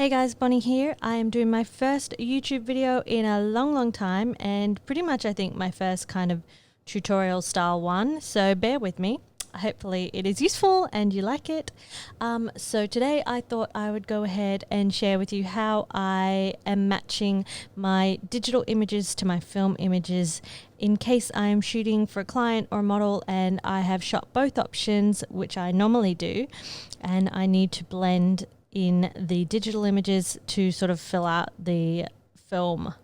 Hey guys, Bonnie here. I am doing my first YouTube video in a long time and pretty much I think my first kind of tutorial style one, so bear with me. Hopefully it is useful and you like it. So today I thought I would go ahead and share with you how I am matching my digital images to my film images in case I am shooting for a client or a model and I have shot both options, which I normally do, and I need to blend in the digital images to sort of fill out the film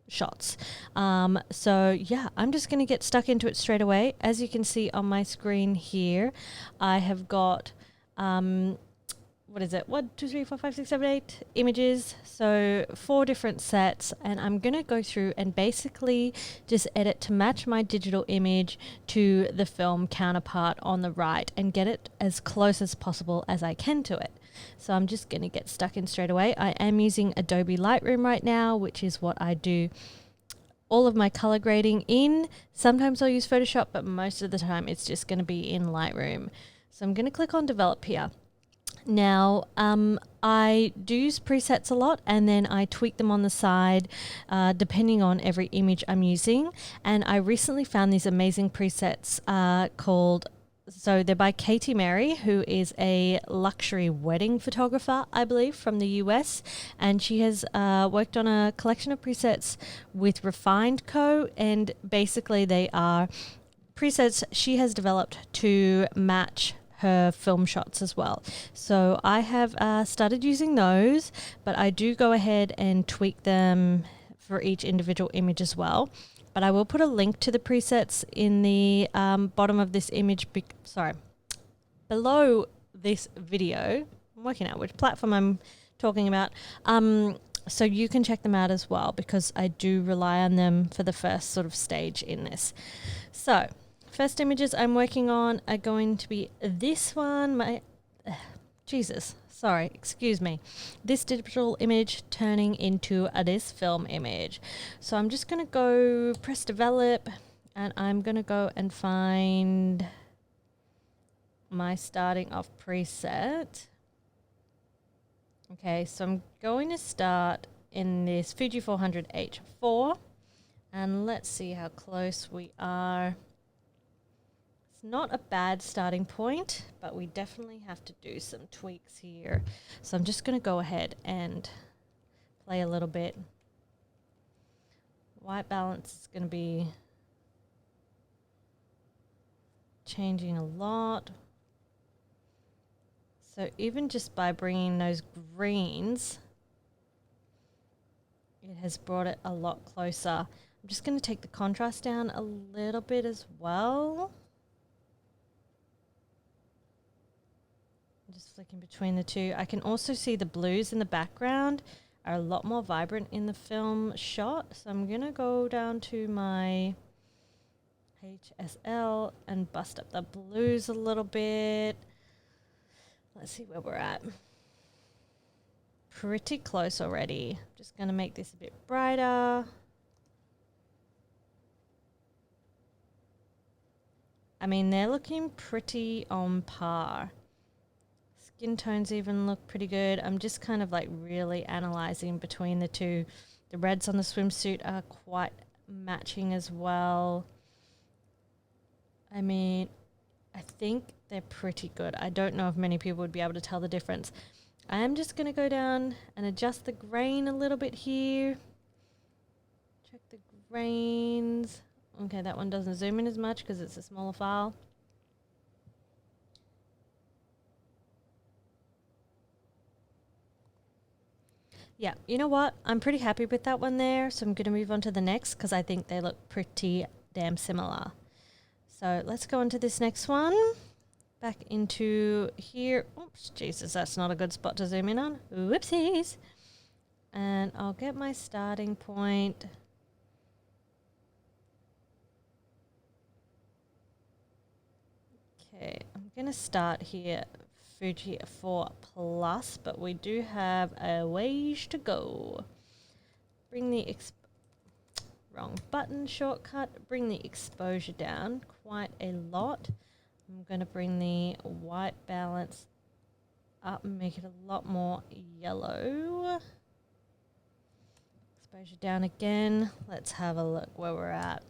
shots. So yeah, I'm just going to get stuck into it straight away. As you can see on my screen here, I have got, what is it? 1, 2, 3, 4, 5, 6, 7, 8 images. So 4 different sets, and I'm going to go through and basically just edit to match my digital image to the film counterpart on the right and get it as close as possible as I can to it. So I'm just going to get stuck in straight away. I am using Adobe Lightroom right now, which is what I do all of my color grading in. Sometimes I'll use Photoshop, but most of the time it's just going to be in Lightroom. So I'm going to click on develop here. Now, I do use presets a lot and then I tweak them on the side depending on every image I'm using. And I recently found these amazing presets so they're by Katie Mary, who is a luxury wedding photographer, I believe, from the US. And she has worked on a collection of presets with Refined Co. And basically they are presets she has developed to match her film shots as well. So I have started using those, but I do go ahead and tweak them for each individual image as well. But I will put a link to the presets in the bottom of this image, below this video. I'm working out which platform I'm talking about. So you can check them out as well because I do rely on them for the first sort of stage in this. So first images I'm working on are going to be this one. Excuse me. This digital image turning into this film image. So I'm just going to go press develop and I'm going to go and find my starting off preset. Okay, so I'm going to start in this Fuji 400H4 and let's see how close we are. Not a bad starting point, but we definitely have to do some tweaks here. So I'm just going to go ahead and play a little bit. White balance is going to be changing a lot. So even just by bringing those greens, it has brought it a lot closer. I'm just going to take the contrast down a little bit as well. Just flicking between the two. I can also see the blues in the background are a lot more vibrant in the film shot. So I'm going to go down to my HSL and bust up the blues a little bit. Let's see where we're at. Pretty close already. Just going to make this a bit brighter. I mean, they're looking pretty on par. Skin tones even look pretty good. I'm just kind of like really analyzing between the two. The reds on the swimsuit are quite matching as well. I mean, I think they're pretty good. I don't know if many people would be able to tell the difference. I am just going to go down and adjust the grain a little bit here. Check the grains. Okay, that one doesn't zoom in as much because it's a smaller file. Yeah, you know what? I'm pretty happy with that one there, so I'm going to move on to the next because I think they look pretty damn similar. So let's go on to this next one. Back into here. Oops, Jesus, that's not a good spot to zoom in on. Whoopsies. And I'll get my starting point. Okay, I'm going to start here. Fuji 4 Plus, but we do have a ways to go. Bring the wrong button shortcut. Bring the exposure down quite a lot. I'm going to bring the white balance up and make it a lot more yellow. Exposure down again. Let's have a look where we're at.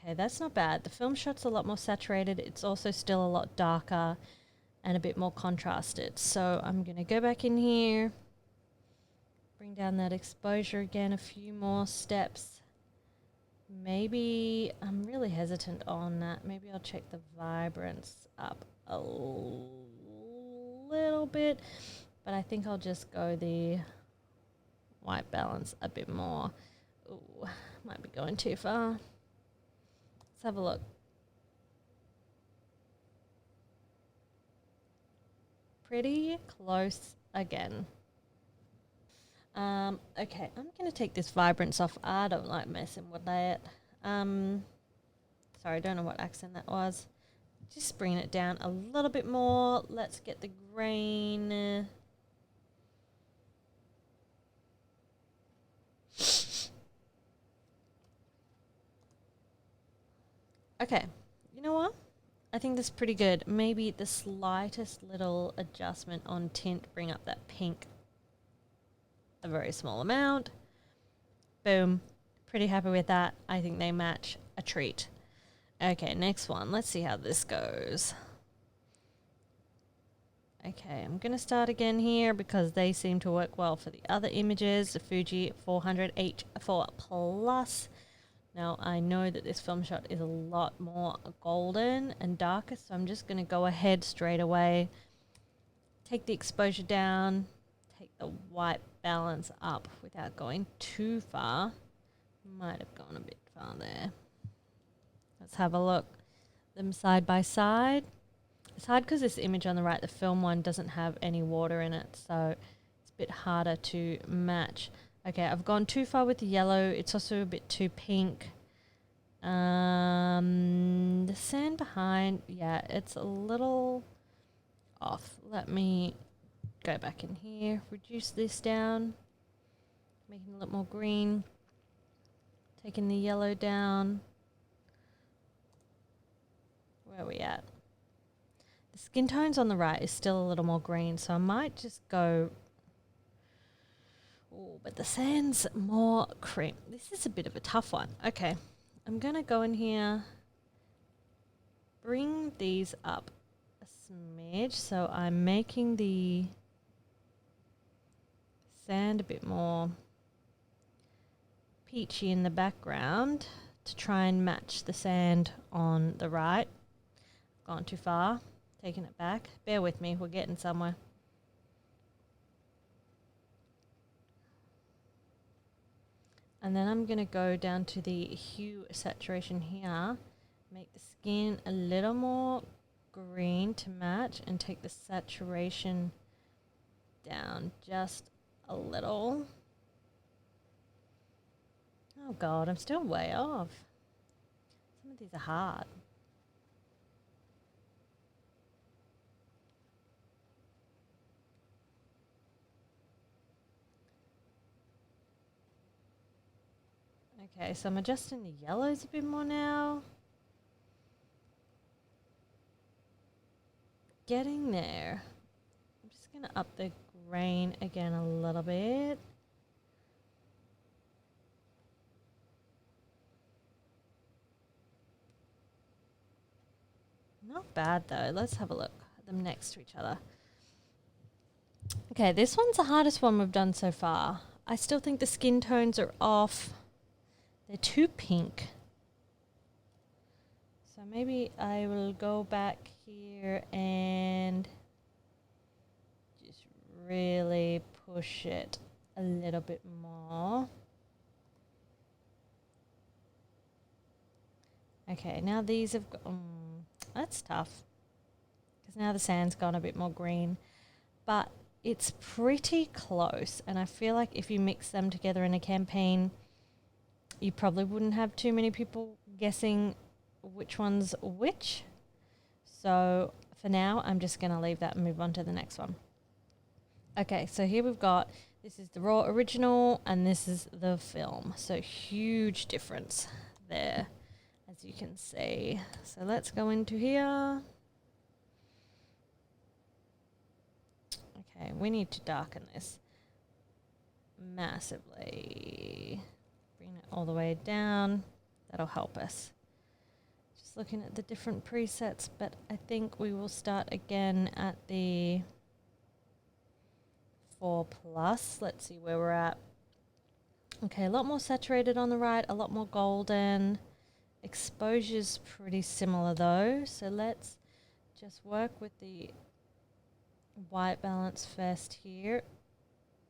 Okay, that's not bad. The film shot's a lot more saturated. It's also still a lot darker and a bit more contrasted. So I'm going to go back in here, bring down that exposure again, a few more steps. Maybe I'm really hesitant on that. Maybe I'll check the vibrance up a little bit, but I think I'll just go the white balance a bit more. Ooh, might be going too far. Let's have a look. Pretty close again. Okay, I'm going to take this vibrance off. I don't like messing with that. Sorry, I don't know what accent that was. Just bring it down a little bit more. Let's get the grain. Okay, you know what? I think that's pretty good. Maybe the slightest little adjustment on tint, bring up that pink a very small amount. Boom. Pretty happy with that. I think they match a treat. Okay, next one. Let's see how this goes. Okay, I'm going to start again here because they seem to work well for the other images. The Fuji 400H4 Plus. Now, I know that this film shot is a lot more golden and darker, so I'm just going to go ahead straight away. Take the exposure down. Take the white balance up without going too far. Might have gone a bit far there. Let's have a look. Them side by side. It's hard because this image on the right, the film one, doesn't have any water in it, so it's a bit harder to match. Okay, I've gone too far with the yellow. It's also a bit too pink. The sand behind, yeah, it's a little off. Let me go back in here, reduce this down, making it a little more green. Taking the yellow down. Where are we at? The skin tones on the right is still a little more green, so I might just go... Oh, but the sand's more cream. This is a bit of a tough one. Okay, I'm going to go in here, bring these up a smidge, so I'm making the sand a bit more peachy in the background to try and match the sand on the right. Gone too far, taking it back. Bear with me, we're getting somewhere. And then I'm going to go down to the hue saturation here, make the skin a little more green to match, and take the saturation down just a little. Oh God, I'm still way off. Some of these are hard. Okay, so I'm adjusting the yellows a bit more now. Getting there. I'm just going to up the grain again a little bit. Not bad though. Let's have a look at them next to each other. Okay, this one's the hardest one we've done so far. I still think the skin tones are off. They're too pink. So maybe I will go back here and just really push it a little bit more. Okay, now these have got... that's tough. Because now the sand's gone a bit more green. But it's pretty close. And I feel like if you mix them together in a campaign, you probably wouldn't have too many people guessing which one's which. So for now, I'm just going to leave that and move on to the next one. Okay, so here we've got, this is the raw original and this is the film. So huge difference there, as you can see. So let's go into here. Okay, we need to darken this massively. Bring it all the way down. That'll help us. Just looking at the different presets, but I think we will start again at the 4+. Let's see where we're at. Okay, a lot more saturated on the right, a lot more golden. Exposure's pretty similar though, so let's just work with the white balance first here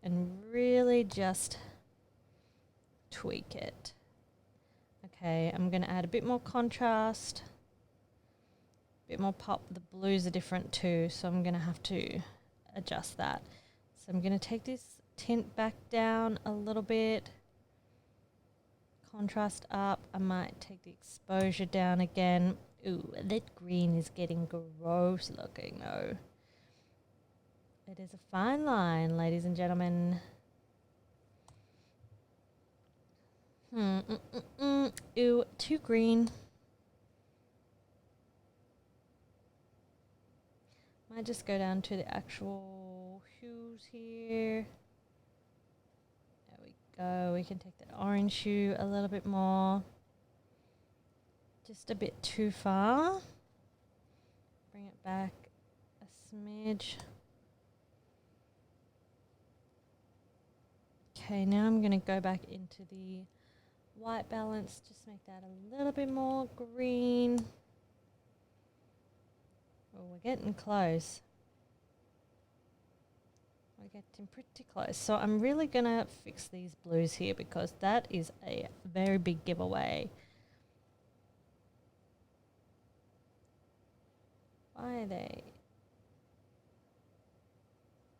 and really just tweak it. Okay, I'm going to add a bit more contrast, a bit more pop. The blues are different too, so I'm going to have to adjust that. So I'm going to take this tint back down a little bit, contrast up. I might take the exposure down again. Ooh, that green is getting gross looking though. It is a fine line, ladies and gentlemen. Ooh, too green. Might just go down to the actual hues here. There we go. We can take that orange hue a little bit more. Just a bit too far. Bring it back a smidge. Okay, now I'm going to go back into the white balance. Just make that a little bit more green. Oh, we're getting close. We're getting pretty close. So I'm really going to fix these blues here because that is a very big giveaway. Why are they?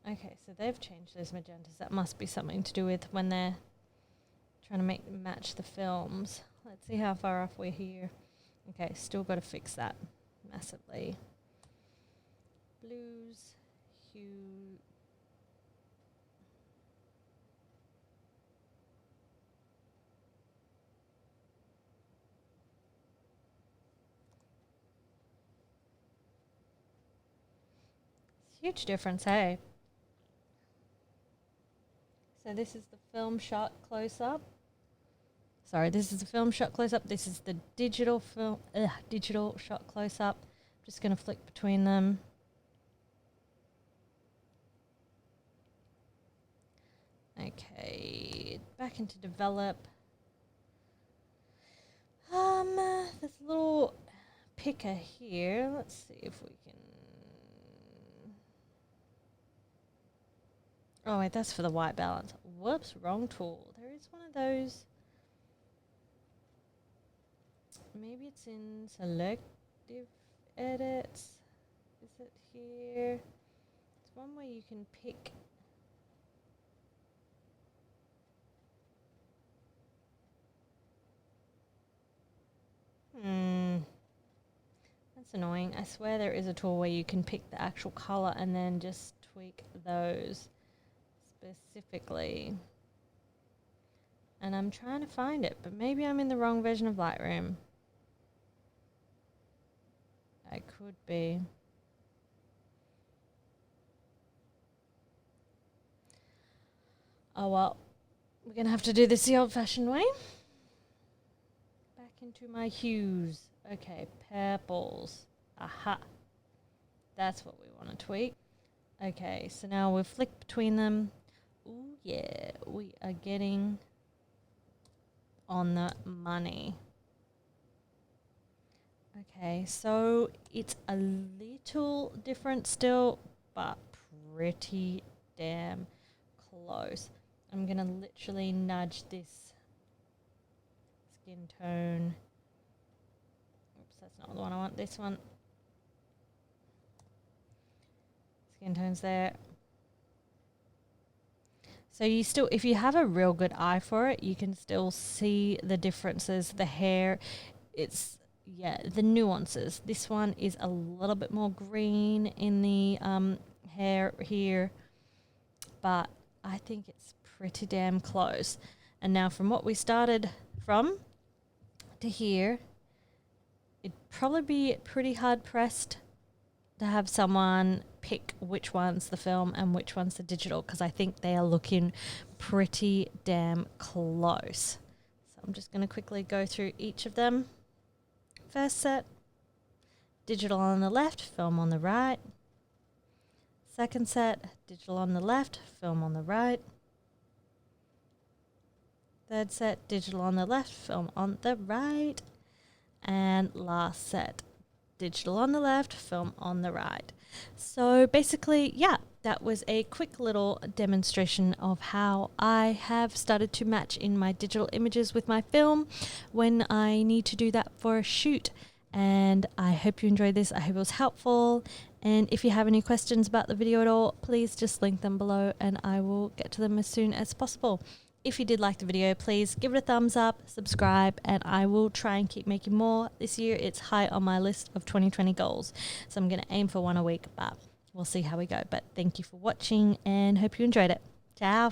Okay, so they've changed those magentas. That must be something to do with when they're trying to match the films. Let's see how far off we're here. Okay, still got to fix that massively. Blues, hue. Huge difference, hey? So this is the film shot close-up. Sorry, this is the film shot close-up. This is the digital shot close-up. I'm just going to flick between them. Okay, back into develop. This little picker here. Let's see if we can. Oh wait, that's for the white balance. Whoops, wrong tool. There is one of those. Maybe it's in selective edits. Is it here? It's one where you can pick. That's annoying. I swear there is a tool where you can pick the actual color and then just tweak those specifically. And I'm trying to find it, but maybe I'm in the wrong version of Lightroom. I could be. Oh well, we're going to have to do this the old-fashioned way. Back into my hues. Okay, purples. Aha. That's what we want to tweak. Okay, so now we'll flick between them. Ooh, yeah, we are getting on the money. Okay, so it's a little different still, but pretty damn close. I'm going to literally nudge this skin tone. Oops, that's not the one I want. This one. Skin tone's there. So you still, if you have a real good eye for it, you can still see the differences. The hair, it's, yeah, the nuances. This one is a little bit more green in the hair here, but I think it's pretty damn close. And now from what we started from to here, it'd probably be pretty hard pressed to have someone pick which one's the film and which one's the digital, because I think they are looking pretty damn close. So I'm just going to quickly go through each of them. First set, digital on the left, film on the right. Second set, digital on the left, film on the right. Third set, digital on the left, film on the right. And last set, digital on the left, film on the right. So basically, yeah, that was a quick little demonstration of how I have started to match in my digital images with my film when I need to do that for a shoot. And I hope you enjoyed this. I hope it was helpful. And if you have any questions about the video at all, please just link them below and I will get to them as soon as possible. If you did like the video, please give it a thumbs up, subscribe, and I will try and keep making more. This year it's high on my list of 2020 goals. So I'm going to aim for one a week, but we'll see how we go. But thank you for watching and hope you enjoyed it. Ciao.